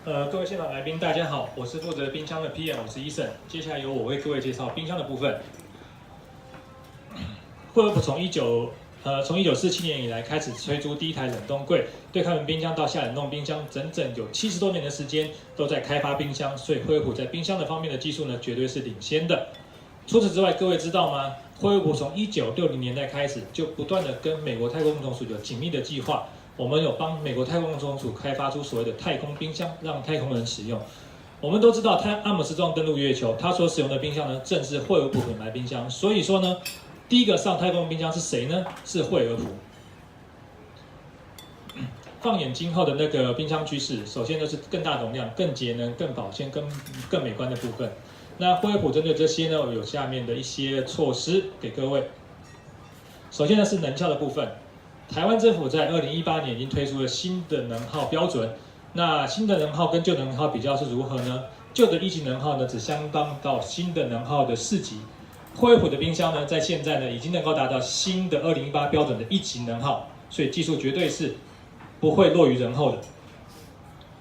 各位现场来宾，大家好，我是负责冰箱的 PM，我是 Eason。接下来由我为各位介绍冰箱的部分。惠而浦从1947年以来开始推出第一台冷冻柜，对开门冰箱到下冷冻冰箱，整整有70多年的时间都在开发冰箱，所以惠而浦在冰箱的方面的技术呢，绝对是领先的。除此之外，各位知道吗？惠而浦从1960年代开始就不断的跟美国太空总署有紧密的计划。我们有帮美国太空总署开发出所谓的太空冰箱，让太空人使用。我们都知道，阿姆斯壮登陆月球，他所使用的冰箱呢，正是惠而浦品牌冰箱。所以说呢，第一个上太空冰箱是谁呢？是惠而浦。放眼今后的那个冰箱趋势，首先就是更大容量、更节能、更保鲜、更美观的部分。那惠而浦针对这些呢，有下面的一些措施给各位。首先呢是能效的部分。台湾政府在2018年已经推出了新的能耗标准。那新的能耗跟旧的能耗比较是如何呢？旧的1级能耗呢，只相当到新的能耗的4级。惠而浦的冰箱呢，在现在呢，已经能够达到新的2018标准的1级能耗，所以技术绝对是不会落于人后的。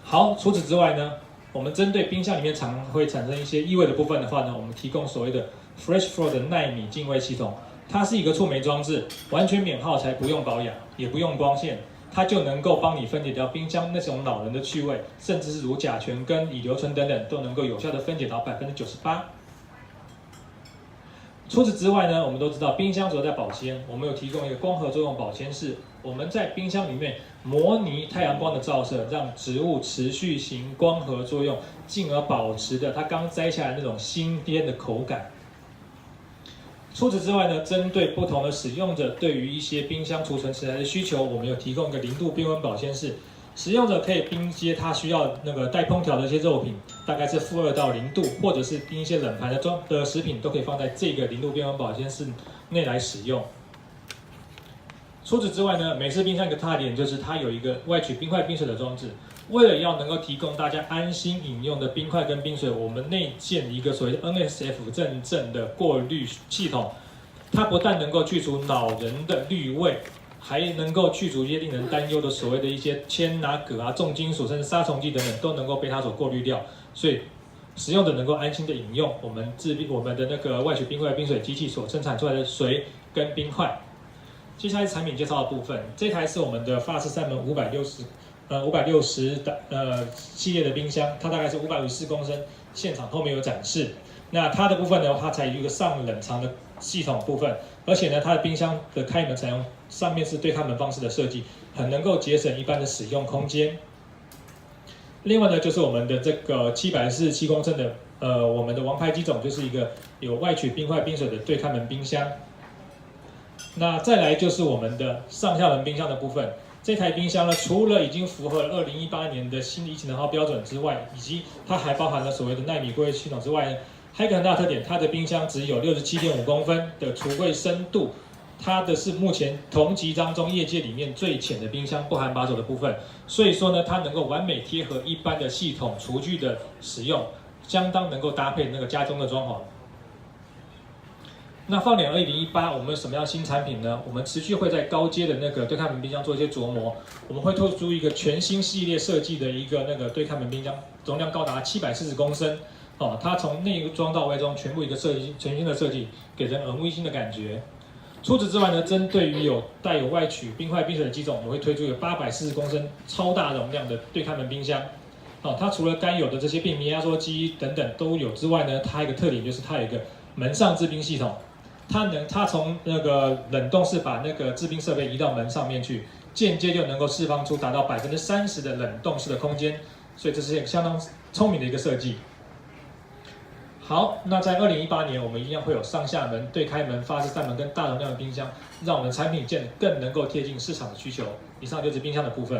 好，除此之外呢，我们针对冰箱里面常会产生一些异味的部分的话呢，我们提供所谓的 Fresh Flow 的奈米净味系统。它是一个触媒装置，完全免耗材，不用保养，也不用光线，它就能够帮你分解掉冰箱那种恼人的气味，甚至是如甲醛跟乙硫醇等等，都能够有效的分解到98%。除此之外呢，我们都知道冰箱主要在保鲜，我们有提供一个光合作用保鲜室，我们在冰箱里面模拟太阳光的照射，让植物持续行光合作用，进而保持的它刚摘下来那种新鲜的口感。除此之外呢，针对不同的使用者对于一些冰箱储存食材的需求，我们有提供一个0度冰温保鲜室，使用者可以冰一些他需要那个带烹调的一些肉品，大概是-2到0度，或者是冰一些冷盘的食品，都可以放在这个0度冰温保鲜室内来使用。除此之外呢，美式冰箱一个特点就是它有一个外取冰块冰水的装置。为了要能够提供大家安心饮用的冰块跟冰水，我们内建一个所谓的 NSF 认证的过滤系统，它不但能够去除恼人的氯味，还能够去除一些令人担忧的所谓的一些铅啊、镉啊、重金属甚至杀虫剂等等，都能够被它所过滤掉，所以使用者能够安心的饮用我们的那个外取冰块冰水机器所生产出来的水跟冰块。接下来是产品介绍的部分，这台是我们的法式三门560的系列的冰箱，它大概是554公升，现场后面有展示。那它的部分呢，它采用一个上冷藏的系统部分，而且呢，它的冰箱的开门采用上面是对开门方式的设计，很能够节省一般的使用空间。另外呢，就是我们的这个747公升的我们的王牌机种，就是一个有外取冰块冰水的对开门冰箱。那再来就是我们的上下门冰箱的部分。这台冰箱呢，除了已经符合了2018年的新1级能耗标准之外，以及它还包含了所谓的奈米柜系统之外呢，还有一个很大的特点，它的冰箱只有67.5公分的橱柜深度，它的是目前同级当中业界里面最浅的冰箱，不含把手的部分，所以说呢，它能够完美贴合一般的系统厨具的使用，相当能够搭配那个家中的装潢。那放眼2018，我们有什么样新产品呢？我们持续会在高阶的那个对开门冰箱做一些琢磨，我们会推出一个全新系列设计的一个那个对开门冰箱，容量高达740公升，它从内装到外装全部一个全新的设计，给人耳目一新的感觉。除此之外呢，针对于带有外取冰块冰水的机种，我们会推出一个840公升超大容量的对开门冰箱。它除了该有的这些便民压缩机等等都有之外呢，它还有一个特点就是它有一个门上制冰系统。它从那个冷冻室把那个制冰设备移到门上面去，间接就能够释放出达到30%的冷冻室的空间，所以这是一个相当聪明的一个设计。好，那在2018年，我们一样会有上下门、对开门、法式三门跟大容量的冰箱，让我们产品线更能够贴近市场的需求。以上就是冰箱的部分。